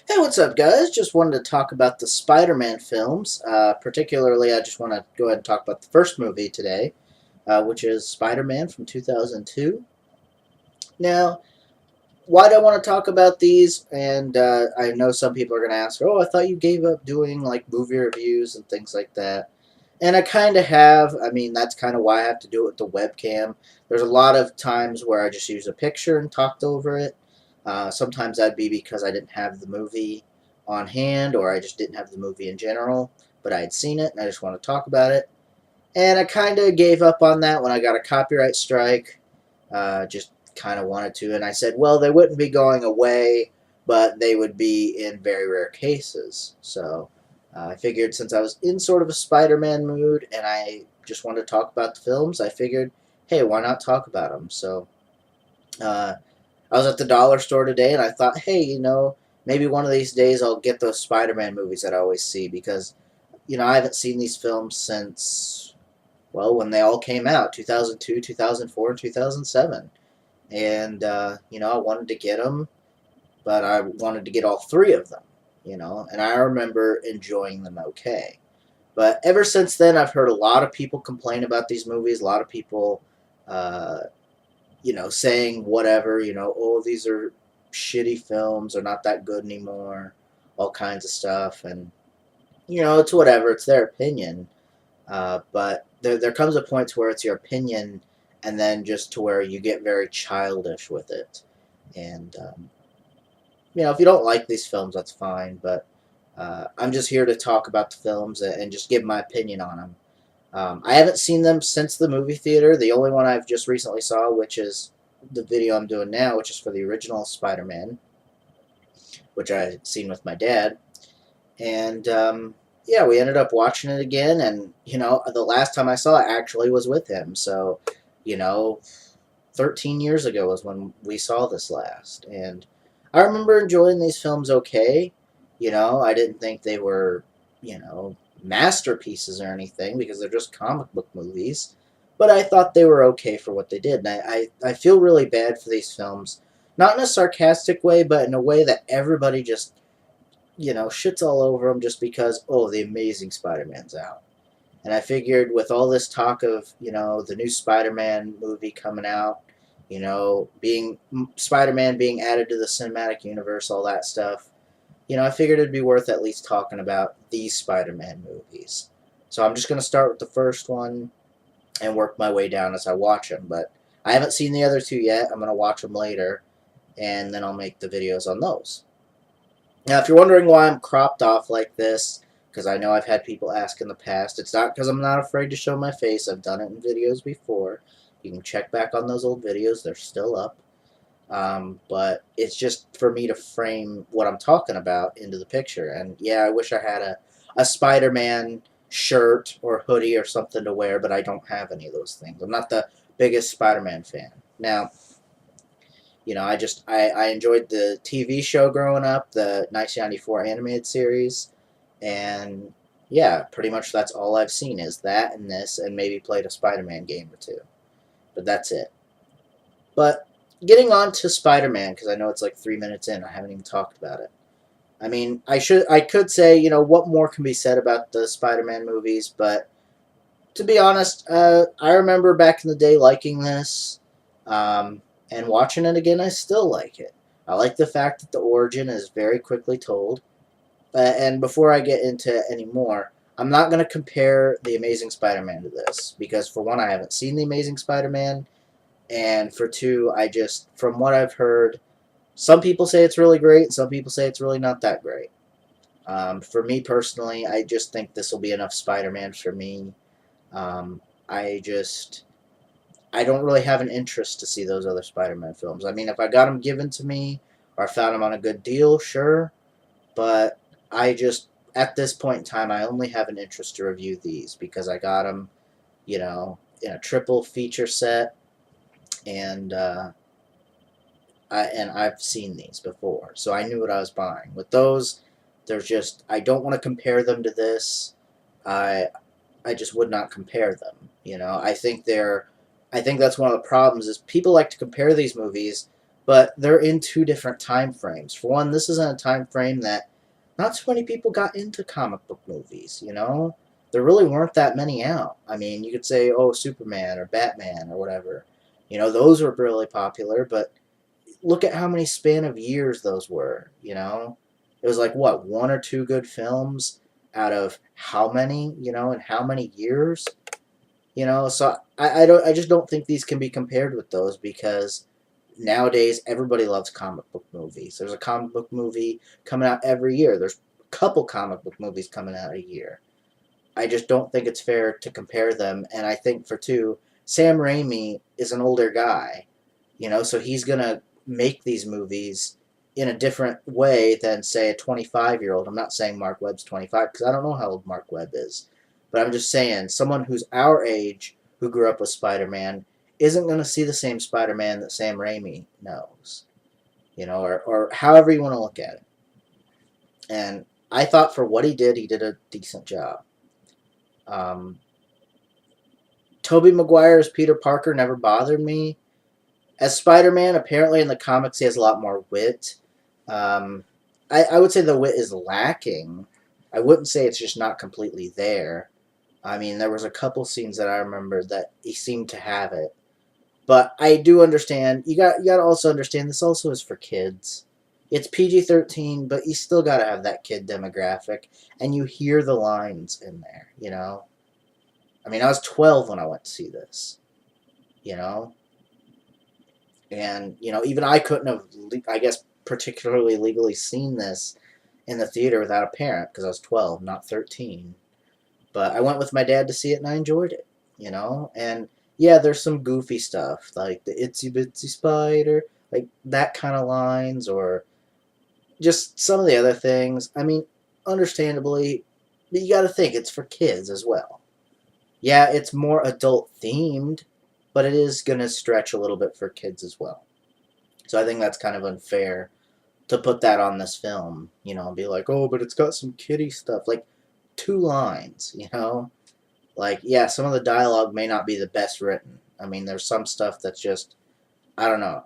Hey, what's up, guys? Just wanted to talk about the Spider-Man films. Particularly, I just want to go ahead and talk about the first movie today, which is Spider-Man from 2002. Now, why do I want to talk about these? And I know some people are going to ask, "Oh, I thought you gave up doing like movie reviews and things like that." And I kind of have. I mean, that's kind of why I have to do it with the webcam. There's a lot of times where I just use a picture and talked over it. Sometimes that'd be because I didn't have the movie on hand, or I just didn't have the movie in general, but I had seen it and I just want to talk about it. And I kind of gave up on that when I got a copyright strike. Just kind of wanted to, and I said, well, they wouldn't be going away, but they would be in very rare cases. So I figured since I was in sort of a Spider-Man mood and I just wanted to talk about the films, I figured, hey, why not talk about them? So uh, I was at the dollar store today and I thought, hey, maybe one of these days I'll get those Spider-Man movies that I always see because, I haven't seen these films since, well, when they all came out 2002, 2004, and 2007. And, I wanted to get them, but I wanted to get all three of them, and I remember enjoying them okay. But ever since then, I've heard a lot of people complain about these movies, a lot of people, uh, saying whatever, oh, these are shitty films, they're not that good anymore, all kinds of stuff. And, it's whatever, it's their opinion. But there comes a point to where it's your opinion, and then just to where you get very childish with it. And, if you don't like these films, that's fine. But I'm just here to talk about the films and just give my opinion on them. I haven't seen them since the movie theater. The only one I've just recently saw, which is the video I'm doing now, which is for the original Spider-Man, which I had seen with my dad. And yeah, we ended up watching it again. And, the last time I saw it actually was with him. So, you know, 13 years ago was when we saw this last. And I remember enjoying these films okay. I didn't think they were, masterpieces or anything because they're just comic book movies. But I thought they were okay for what they did. And I feel really bad for these films. Not in a sarcastic way, but in a way that everybody just, shits all over them just because, oh, the Amazing Spider-Man's out. And I figured with all this talk of, the new Spider-Man movie coming out, being Spider-Man being added to the cinematic universe, all that stuff, I figured it'd be worth at least talking about these Spider-Man movies. So I'm just going to start with the first one and work my way down as I watch them. But I haven't seen the other two yet. I'm going to watch them later, and then I'll make the videos on those. Now, if you're wondering why I'm cropped off like this, because I know I've had people ask in the past, it's not because I'm not afraid to show my face. I've done it in videos before. You can check back on those old videos. They're still up. But it's just for me to frame what I'm talking about into the picture. And yeah, I wish I had a Spider-Man shirt or hoodie or something to wear, but I don't have any of those things. I'm not the biggest Spider-Man fan. Now, I enjoyed the TV show growing up, the 1994 animated series, and yeah, pretty much that's all I've seen is that and this, and maybe played a Spider-Man game or two. But that's it. But getting on to Spider-Man, because I know it's like 3 minutes in, I haven't even talked about it. I mean, I could say, what more can be said about the Spider-Man movies, but to be honest, I remember back in the day liking this, and watching it again, I still like it. I like the fact that the origin is very quickly told. And before I get into any more, I'm not going to compare The Amazing Spider-Man to this, because for one, I haven't seen The Amazing Spider-Man, and for two, from what I've heard, some people say it's really great, and some people say it's really not that great. For me personally, I just think this will be enough Spider-Man for me. Um, I just I don't really have an interest to see those other Spider-Man films. I mean, if I got them given to me or I found them on a good deal, sure. But I just at this point in time, I only have an interest to review these because I got them, in a triple feature set, and I've seen these before, so I knew what I was buying. With those, I don't want to compare them to this. I I just would not compare them. I think that's one of the problems is people like to compare these movies, but they're in two different time frames. For one, this is in a time frame that not too many people got into comic book movies, you know? There really weren't that many out. I mean, you could say, oh, Superman or Batman or whatever. You know, those were really popular, but look at how many span of years those were, you know? It was like, what, one or two good films out of how many, you know, and how many years? You know, so I just don't think these can be compared with those because nowadays everybody loves comic book movies. There's a comic book movie coming out every year. There's a couple comic book movies coming out a year. I just don't think it's fair to compare them. And I think for two, Sam Raimi is an older guy, you know, so he's gonna make these movies in a different way than say a 25-year-old. I'm not saying Mark Webb's 25 because I don't know how old Mark Webb is, but I'm just saying someone who's our age who grew up with Spider-Man isn't going to see the same Spider-Man that Sam Raimi knows, you know, or however you want to look at it. And I thought for what he did a decent job. Um, Tobey Maguire as Peter Parker never bothered me. As Spider-Man, apparently in the comics he has a lot more wit. I would say the wit is lacking. I wouldn't say it's just not completely there. I mean, there was a couple scenes that I remember that he seemed to have it. But I do understand. You got to also understand this also is for kids. It's PG-13, but you still got to have that kid demographic, and you hear the lines in there. You know, I mean, I was 12 when I went to see this. You know, and you know, even I couldn't have, I guess, particularly legally seen this in the theater without a parent because I was 12, not 13. But I went with my dad to see it, and I enjoyed it. You know, and yeah, there's some goofy stuff like the itsy bitsy spider, like that kind of lines, or just some of the other things. I mean, understandably, but you got to think it's for kids as well. Yeah, it's more adult themed, but it is going to stretch a little bit for kids as well. So I think that's kind of unfair to put that on this film, you know, and be like, oh, but it's got some kiddie stuff. Like, two lines, you know? Like, yeah, some of the dialogue may not be the best written. I mean, there's some stuff that's just, I don't know,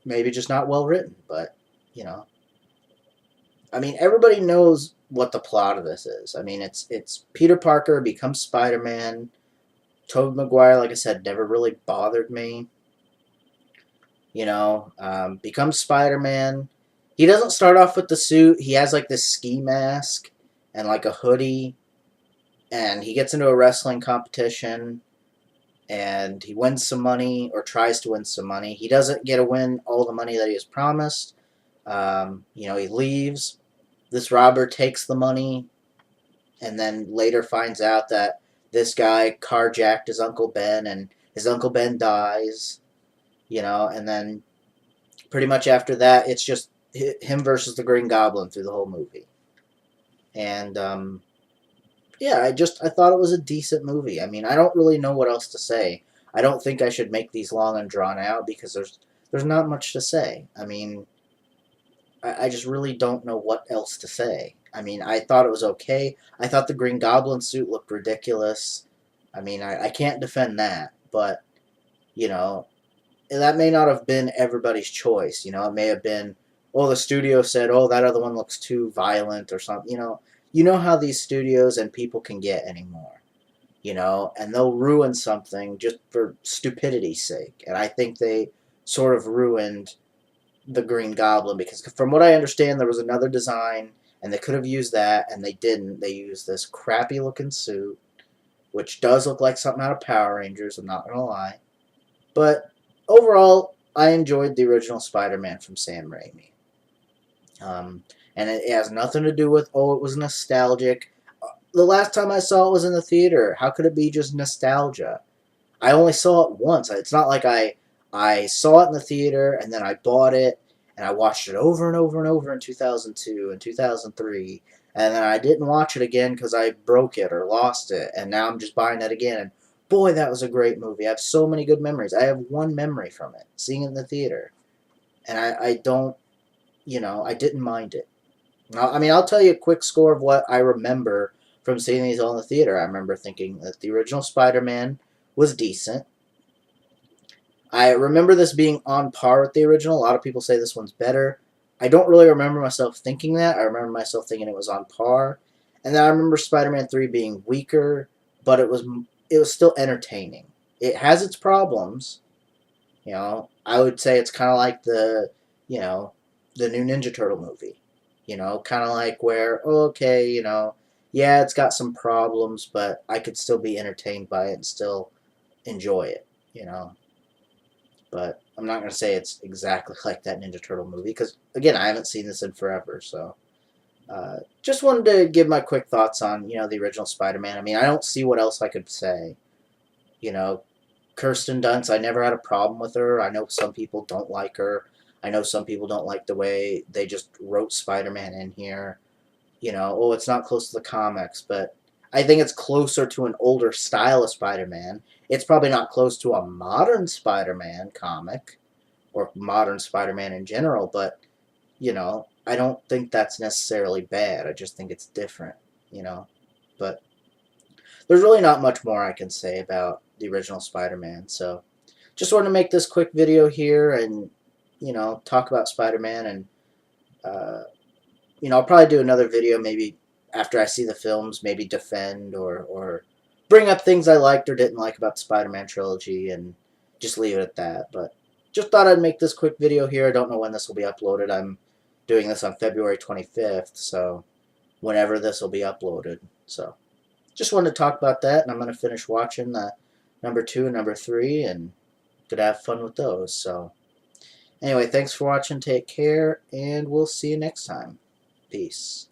maybe just not well written, but, you know. I mean, everybody knows what the plot of this is. I mean, it's Peter Parker becomes Spider-Man. Tobey Maguire, like I said, never really bothered me. You know, becomes Spider-Man. He doesn't start off with the suit. He has like this ski mask and like a hoodie, and he gets into a wrestling competition, and he wins some money, or tries to win some money. He doesn't get to win all the money that he was promised. You know, he leaves. This robber takes the money, and then later finds out that this guy carjacked his Uncle Ben, and his Uncle Ben dies. You know, and then pretty much after that, it's just him versus the Green Goblin through the whole movie. And yeah, I thought it was a decent movie. I mean, I don't really know what else to say. I don't think I should make these long and drawn out because there's not much to say. I mean, I just really don't know what else to say. I mean, I thought it was okay. I thought the Green Goblin suit looked ridiculous. I mean, I can't defend that, but you know, that may not have been everybody's choice. You know, it may have been, oh, the studio said, oh, that other one looks too violent or something. You know how these studios and people can get anymore. You know, and they'll ruin something just for stupidity's sake. And I think they sort of ruined the Green Goblin because, from what I understand, there was another design and they could have used that, and they didn't. They used this crappy looking suit, which does look like something out of Power Rangers. I'm not gonna lie, but overall, I enjoyed the original Spider-Man from Sam Raimi. And it has nothing to do with, oh, it was nostalgic. The last time I saw it was in the theater. How could it be just nostalgia? I only saw it once. It's not like I saw it in the theater and then I bought it and I watched it over and over and over in 2002 and 2003, and then I didn't watch it again because I broke it or lost it, and now I'm just buying it again. And boy, that was a great movie. I have so many good memories. I have one memory from it, seeing it in the theater, and I don't, you know, I didn't mind it. I mean, I'll tell you a quick score of what I remember from seeing these all in the theater. I remember thinking that the original Spider-Man was decent. I remember this being on par with the original. A lot of people say this one's better. I don't really remember myself thinking that. I remember myself thinking it was on par. And then I remember Spider-Man 3 being weaker, but it was still entertaining. It has its problems, you know. I would say it's kind of like you know, the new Ninja Turtle movie. You know, kind of like where, oh, okay, you know, yeah, it's got some problems, but I could still be entertained by it and still enjoy it, you know. But I'm not going to say it's exactly like that Ninja Turtle movie because, again, I haven't seen this in forever. So just wanted to give my quick thoughts on, you know, the original Spider-Man. I mean, I don't see what else I could say. You know, Kirsten Dunst, I never had a problem with her. I know some people don't like her. I know some people don't like the way they just wrote Spider-Man in here. You know, oh, it's not close to the comics, but I think it's closer to an older style of Spider-Man. It's probably not close to a modern Spider-Man comic or modern Spider-Man in general, but, you know, I don't think that's necessarily bad. I just think it's different, you know. But there's really not much more I can say about the original Spider-Man, so just wanted to make this quick video here and, you know, talk about Spider-Man and, uh, you know, I'll probably do another video maybe after I see the films, maybe defend or bring up things I liked or didn't like about the Spider-Man trilogy and just leave it at that. But just thought I'd make this quick video here. I don't know when this will be uploaded. I'm doing this on February 25th, so whenever this will be uploaded. So just wanted to talk about that, and I'm going to finish watching number 2 and number 3 and could have fun with those. So anyway, thanks for watching. Take care, and we'll see you next time. Peace.